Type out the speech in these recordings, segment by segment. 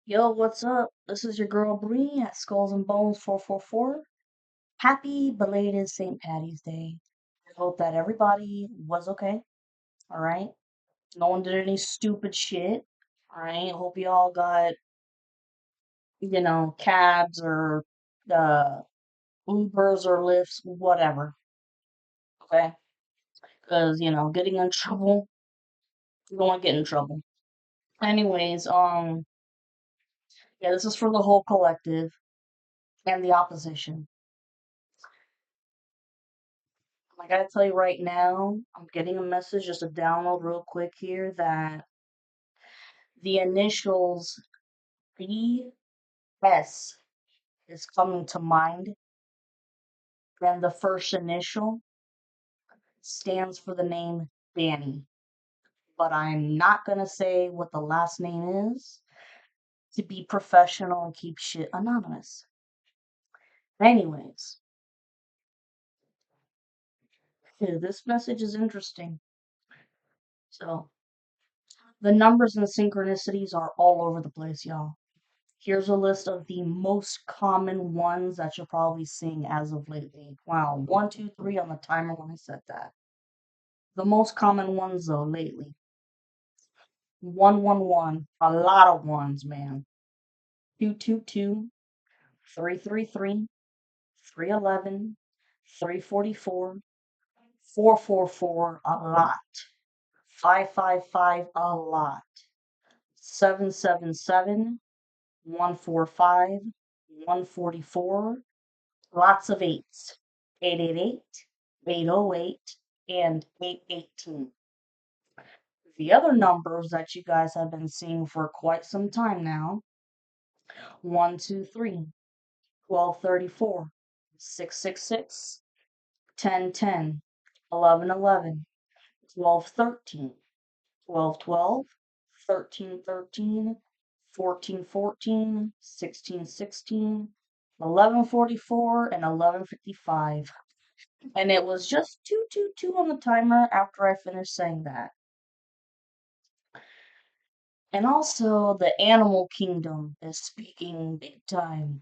Yo, what's up? This is your girl Bree at Skulls and Bones 444. Happy belated St. Patty's Day. I hope that everybody was okay. All right. No one did any stupid shit. All right. Hope you all got, cabs or Ubers or Lyfts, whatever. Okay. Because, getting in trouble, you don't want to get in trouble. Anyways, yeah, this is for the whole collective and the opposition. I gotta tell you right now, I'm getting a message, just a download real quick here, that the initials BS is coming to mind, and the first initial stands for the name Danny. But I'm not gonna say what the last name is to be professional and keep shit anonymous. Anyways, this message is interesting. So, the numbers and synchronicities are all over the place, y'all. Here's a list of the most common ones that you're probably seeing as of lately. Wow, one, two, three on the timer when I said that. The most common ones though lately. 111, a lot of ones, man. 222, 333, 311, 344, 444, a lot. 555, a lot. 777, 145, 144, lots of eights. 888, 808, and 818. The other numbers that you guys have been seeing for quite some time now: 123, 1234, 666, 1010, 1111, 1213, 1212, 1313, 1414, 1616, 1144, and 1155. And it was just 222 on the timer after I finished saying that. And also, the animal kingdom is speaking big time.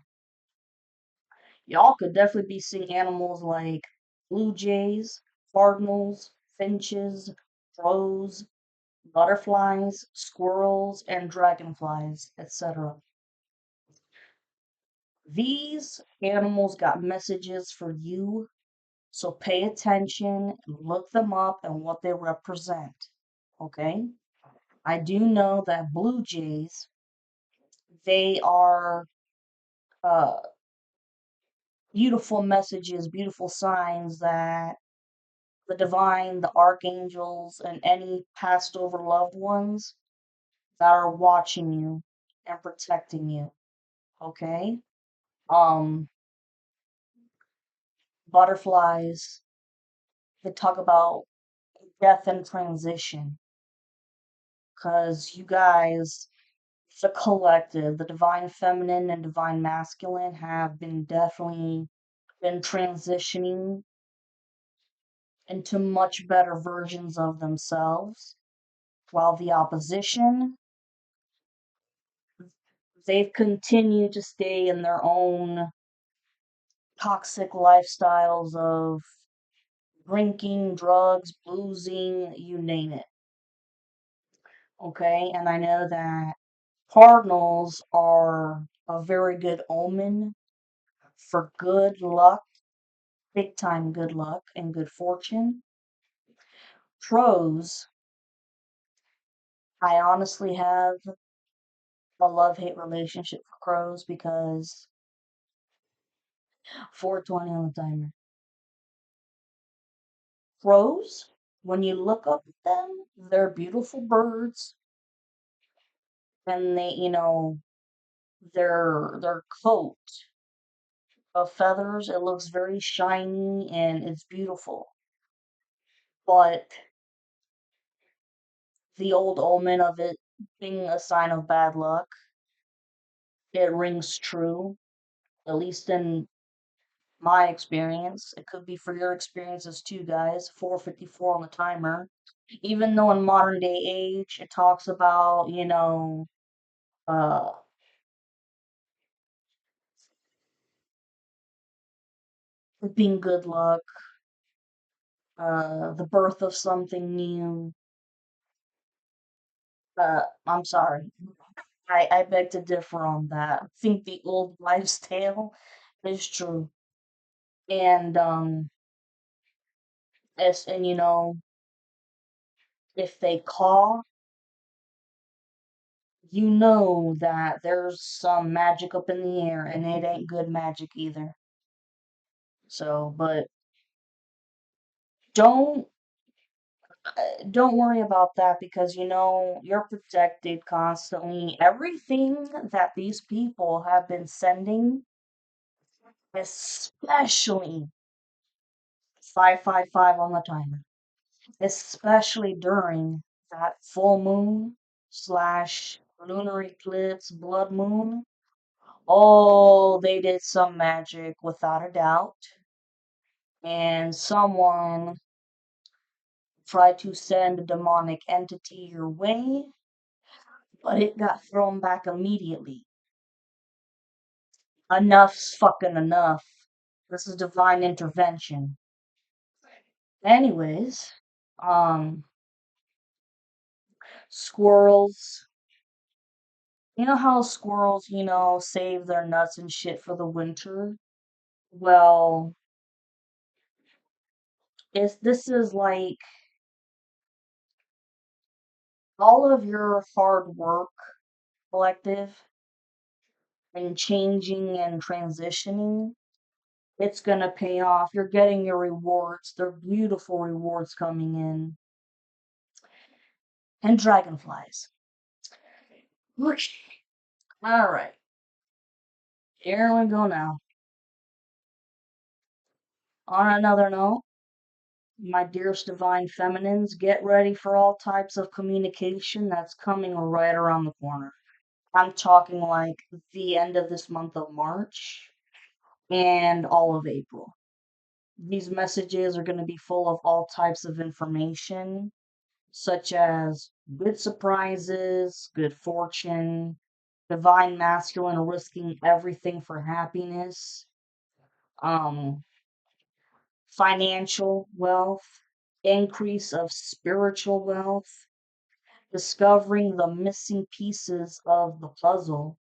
Y'all could definitely be seeing animals like blue jays, cardinals, finches, crows, butterflies, squirrels, and dragonflies, etc. These animals got messages for you, so pay attention, look them up, and what they represent. Okay? I do know that blue jays, they are uh, beautiful messages, beautiful signs that the divine, the archangels, and any passed over loved ones that are watching you and protecting you. Okay? Um, Butterflies, they talk about death and transition. Because you guys, the collective, the divine feminine and divine masculine, have been definitely been transitioning into much better versions of themselves, while the opposition, they've continued to stay in their own toxic lifestyles of drinking, drugs, boozing, you name it. Okay, and I know that cardinals are a very good omen for good luck, big time good luck, and good fortune. Crows, I honestly have a love hate relationship for crows because 420 on the timer. Crows, when you look up at them, they're beautiful birds, and their coat of feathers, it looks very shiny and it's beautiful. But the old omen of it being a sign of bad luck, it rings true, at least in my experience. It could be for your experiences too, guys. 454 on the timer. Even though in modern day age it talks about, uh being good luck, the birth of something new. I'm sorry. I beg to differ on that. I think the old wives' tale is true. And and if they call, you know that there's some magic up in the air, and it ain't good magic either. So, but don't don't worry about that because you're protected constantly. Everything that these people have been sending, especially 555 on the timer, especially during that full moon slash lunar eclipse blood moon. Oh, they did some magic without a doubt. And someone tried to send a demonic entity your way, but it got thrown back immediately. Enough's fucking enough. This is divine intervention. Anyways, um, squirrels. You know how squirrels, save their nuts and shit for the winter? Well, this is like all of your hard work, collective, and changing and transitioning. It's gonna pay off. You're getting your rewards. They're beautiful rewards coming in. And dragonflies. Okay. All right. Here we go now. On another note, my dearest divine feminines, get ready for all types of communication that's coming right around the corner. I'm talking like the end of this month of March and all of April. These messages are going to be full of all types of information, such as good surprises, good fortune, divine masculine risking everything for happiness, um, financial wealth, increase of spiritual wealth, discovering the missing pieces of the puzzle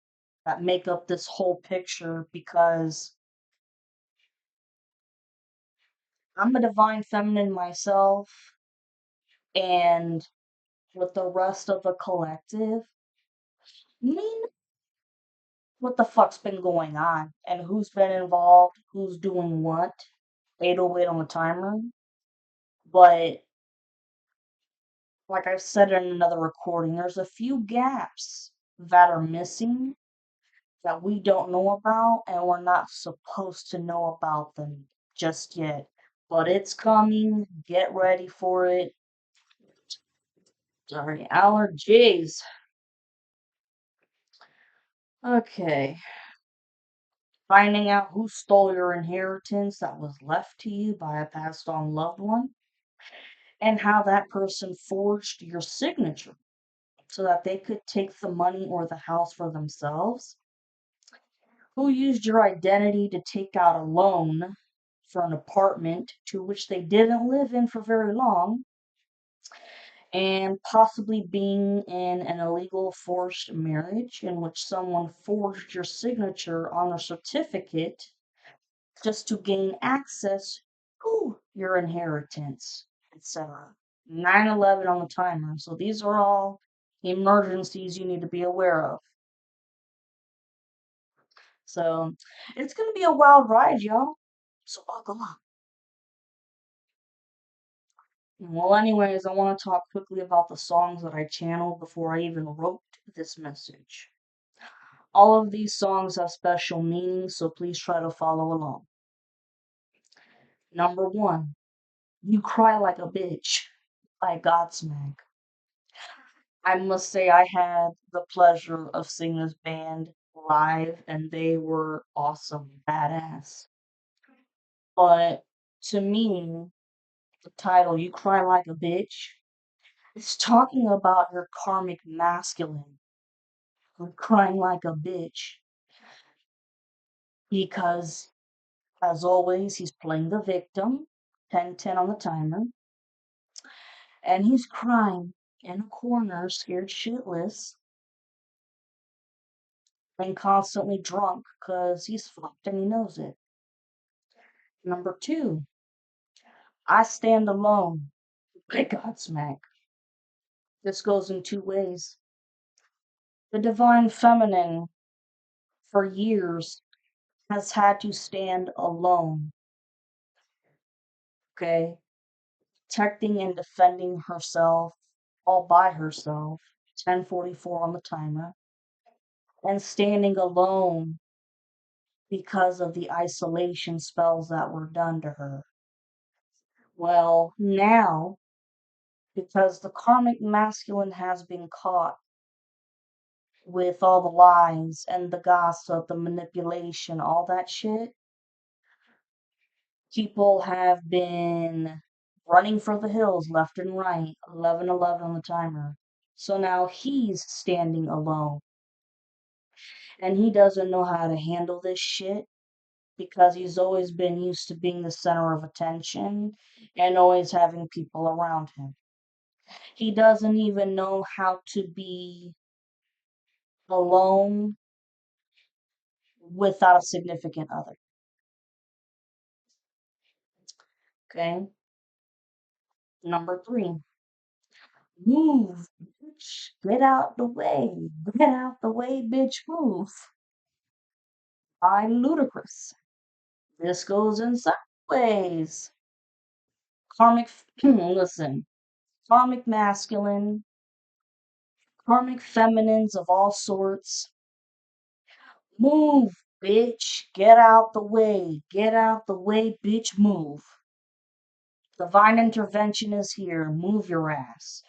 that make up this whole picture because I'm a divine feminine myself, and with the rest of the collective, me what the fuck's been going on and who's been involved, who's doing what. 808 on the timer. But like I've said in another recording, there's a few gaps that are missing that we don't know about, and we're not supposed to know about them just yet. But it's coming. Get ready for it. Sorry, allergies. Okay. Finding out who stole your inheritance that was left to you by a passed on loved one, and how that person forged your signature so that they could take the money or the house for themselves, who used your identity to take out a loan for an apartment to which they didn't live in for very long, and possibly being in an illegal forced marriage in which someone forged your signature on a certificate just to gain access to your inheritance, etc. 9/11 on the timer. So these are all emergencies you need to be aware of. So it's gonna be a wild ride, y'all. So buckle up. Well, anyways, I want to talk quickly about the songs that I channeled before I even wrote this message. All of these songs have special meanings, so please try to follow along. Number one, You Cry Like a Bitch by Godsmack. I must say, I had the pleasure of seeing this band live, and they were awesome, badass. But to me, the title, You Cry Like a Bitch, is talking about your karmic masculine for crying like a bitch because As always, he's playing the victim, 10-10 on the timer, and he's crying in a corner, scared shitless, and constantly drunk because he's fucked and he knows it. Number two, I stand alone by Godsmack. This goes in two ways. The divine feminine, for years, has had to stand alone, okay? Protecting and defending herself all by herself, 10:44 on the timer, and standing alone because of the isolation spells that were done to her. Well, now, because the karmic masculine has been caught with all the lies and the gossip, the manipulation, all that shit, people have been running for the hills left and right, 11:11 on the timer. So now he's standing alone. And he doesn't know how to handle this shit because he's always been used to being the center of attention and always having people around him. He doesn't even know how to be alone without a significant other. Okay? Number three, move, bitch. Get out the way. Get out the way, bitch, move. By Ludicrous. This goes in sideways. Karmic, listen, karmic masculine, karmic feminines of all sorts. Move, bitch. Get out the way. Get out the way, bitch, move. Divine intervention is here. Move your ass.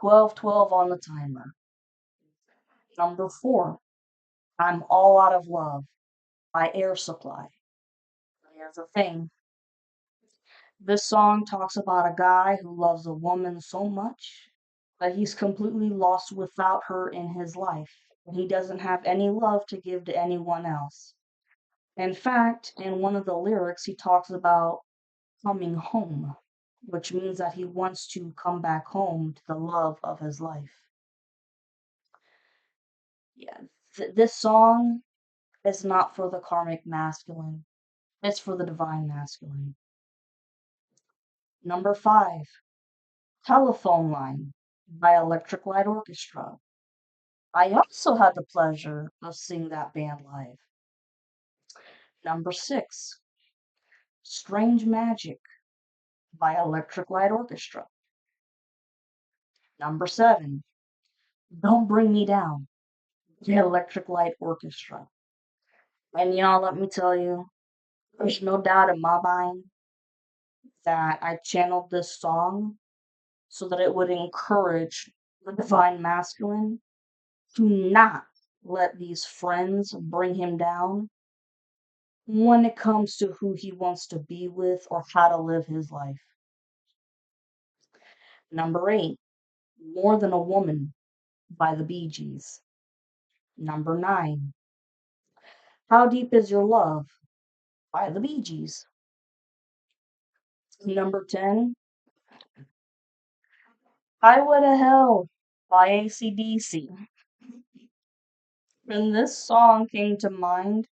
12:12 on the timer. Number four, I'm all out of love by Air Supply. Here's the thing. This song talks about a guy who loves a woman so much that he's completely lost without her in his life. And he doesn't have any love to give to anyone else. In fact, in one of the lyrics, he talks about coming home, which means that he wants to come back home to the love of his life. Yeah, this song is not for the karmic masculine, it's for the divine masculine. Number five, Telephone Line by Electric Light Orchestra. I also had the pleasure of seeing that band live. Number six, Strange Magic by Electric Light Orchestra. Number seven, Don't Bring Me Down, the Electric Light Orchestra. And y'all, let me tell you, there's no doubt in my mind that I channeled this song so that it would encourage the divine masculine to not let these friends bring him down when it comes to who he wants to be with or how to live his life. Number eight, More Than a Woman by the Bee Gees. Number nine, How Deep Is Your Love by the Bee Gees. Number 10, Highway to Hell by AC/DC. When this song came to mind,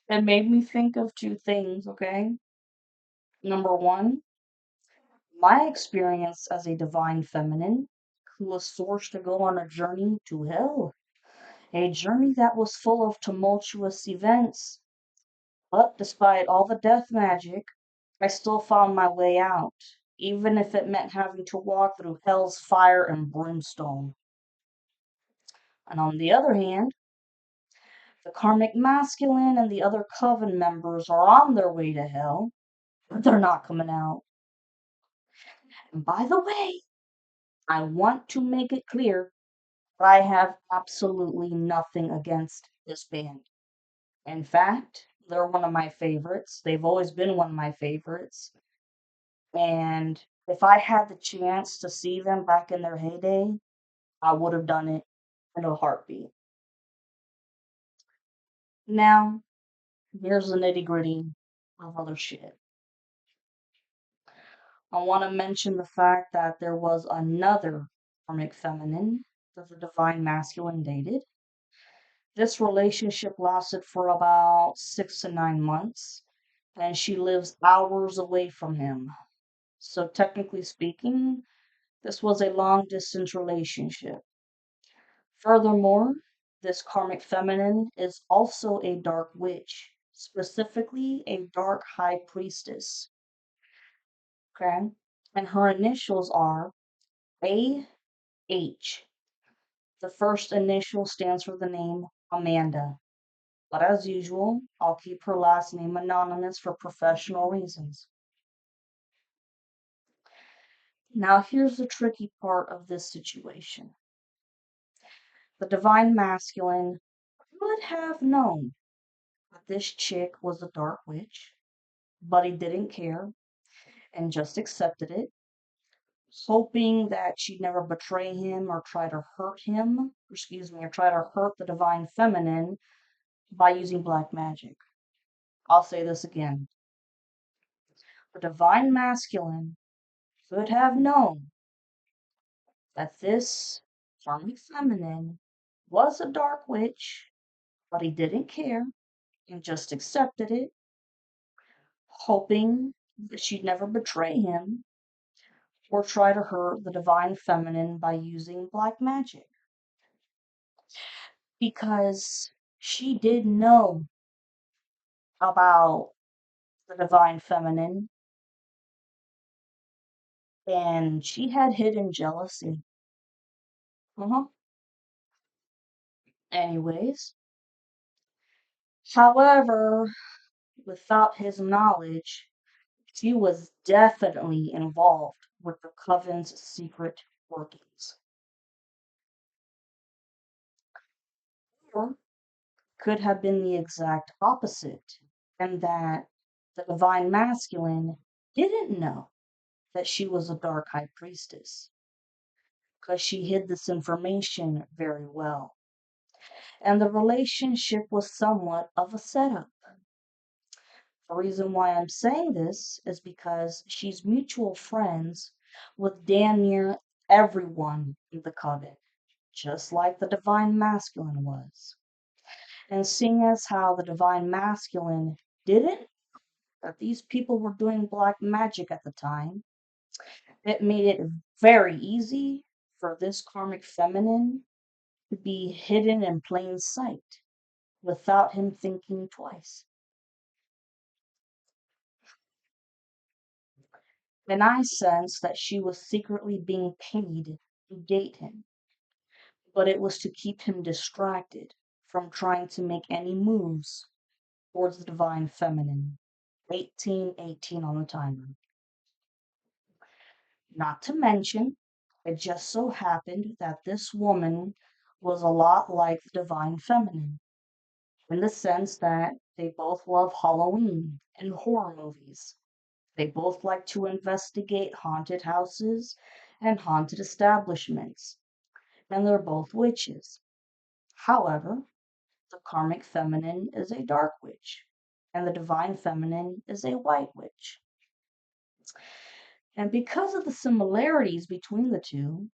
it made me think of two things, okay? Number one, my experience as a divine feminine who was forced to go on a journey to hell. A journey that was full of tumultuous events. But despite all the death magic, I still found my way out, even if it meant having to walk through hell's fire and brimstone. And on the other hand, the karmic masculine and the other coven members are on their way to hell, but they're not coming out. And by the way, I want to make it clear that I have absolutely nothing against this band. In fact, they're one of my favorites. They've always been one of my favorites. And if I had the chance to see them back in their heyday, I would have done it in a heartbeat. Now, here's the nitty gritty of other shit. I want to mention the fact that there was another karmic feminine that the divine masculine dated. This relationship lasted for about 6 to 9 months, and she lives hours away from him. So, technically speaking, this was a long distance relationship. Furthermore, this karmic feminine is also a dark witch, specifically a dark high priestess. Okay? And her initials are AH. The first initial stands for the name Amanda. But as usual, I'll keep her last name anonymous for professional reasons. Now, here's the tricky part of this situation. The divine masculine could have known that this chick was a dark witch, but he didn't care and just accepted it, hoping that she'd never betray him or try to hurt him, or try to hurt the divine feminine by using black magic. I'll say this again. The divine masculine could have known that this karmic feminine was a dark witch, but he didn't care and just accepted it, hoping that she'd never betray him or try to hurt the divine feminine by using black magic. Because she did know about the divine feminine and she had hidden jealousy. Uh-huh. Anyways, however, without his knowledge, she was definitely involved with the coven's secret workings. Or could have been the exact opposite, and that the divine masculine didn't know that she was a dark high priestess, because she hid this information very well. And the relationship was somewhat of a setup. The reason why I'm saying this is because she's mutual friends with damn near everyone in the coven, just like the divine masculine was. And seeing as how the divine masculine didn't, that these people were doing black magic at the time, it made it very easy for this karmic feminine to be hidden in plain sight without him thinking twice. And I sensed that she was secretly being paid to date him, but it was to keep him distracted from trying to make any moves towards the divine feminine. 1818 on the timer. Not to mention, it just so happened that this woman was a lot like the divine feminine, in the sense that they both love Halloween and horror movies. They both like to investigate haunted houses and haunted establishments, and they're both witches. However, the karmic feminine is a dark witch, and the divine feminine is a white witch. And because of the similarities between the two,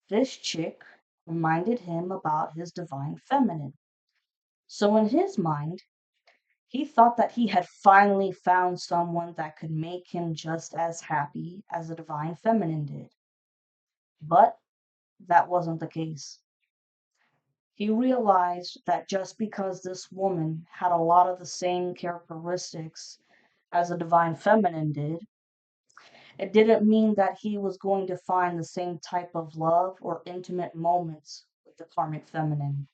this chick reminded him about his divine feminine. So, in his mind, he thought that he had finally found someone that could make him just as happy as the divine feminine did. But that wasn't the case. He realized that just because this woman had a lot of the same characteristics as the divine feminine did, it didn't mean that he was going to find the same type of love or intimate moments with the karmic feminine.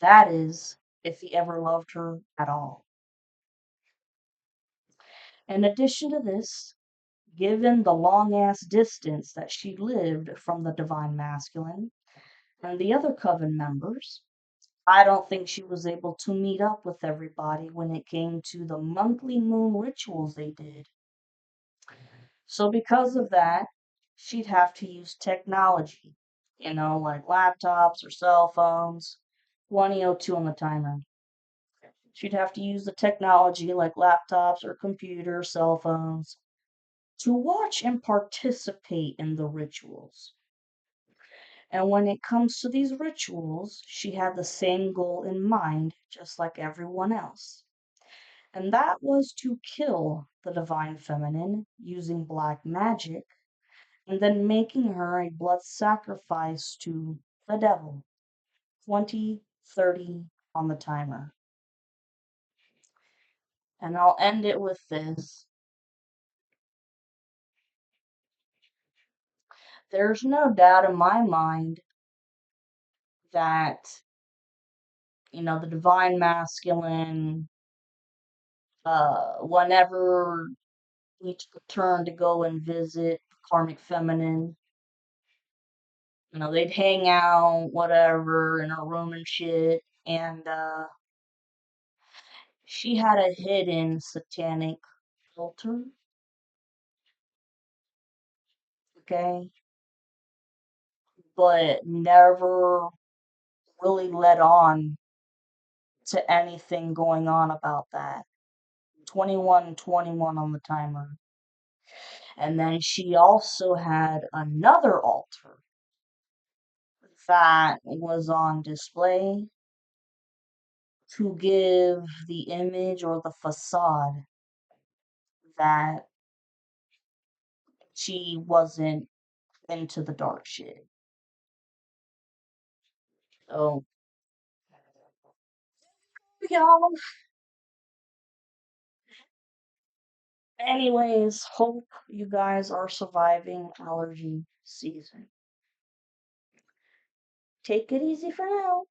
That is, if he ever loved her at all. In addition to this, given the long ass distance that she lived from the divine masculine and the other coven members, I don't think she was able to meet up with everybody when it came to the monthly moon rituals they did. So, because of that, she'd have to use technology, like laptops or cell phones. 2002 on the timer. She'd have to use the technology like laptops or computers, cell phones, to watch and participate in the rituals. And when it comes to these rituals, she had the same goal in mind, just like everyone else. And that was to kill the divine feminine using black magic and then making her a blood sacrifice to the devil. 20, 30 on the timer. And I'll end it with this. There's no doubt in my mind that, the divine masculine, whenever we took a turn to go and visit karmic feminine, they'd hang out, whatever, in her room and shit. And she had a hidden satanic altar, okay? But never really let on to anything going on about that. 21, 21 on the timer. And then she also had another altar that was on display to give the image or the facade that she wasn't into the dark shit. So, y'all, anyways, hope you guys are surviving allergy season. Take it easy for now.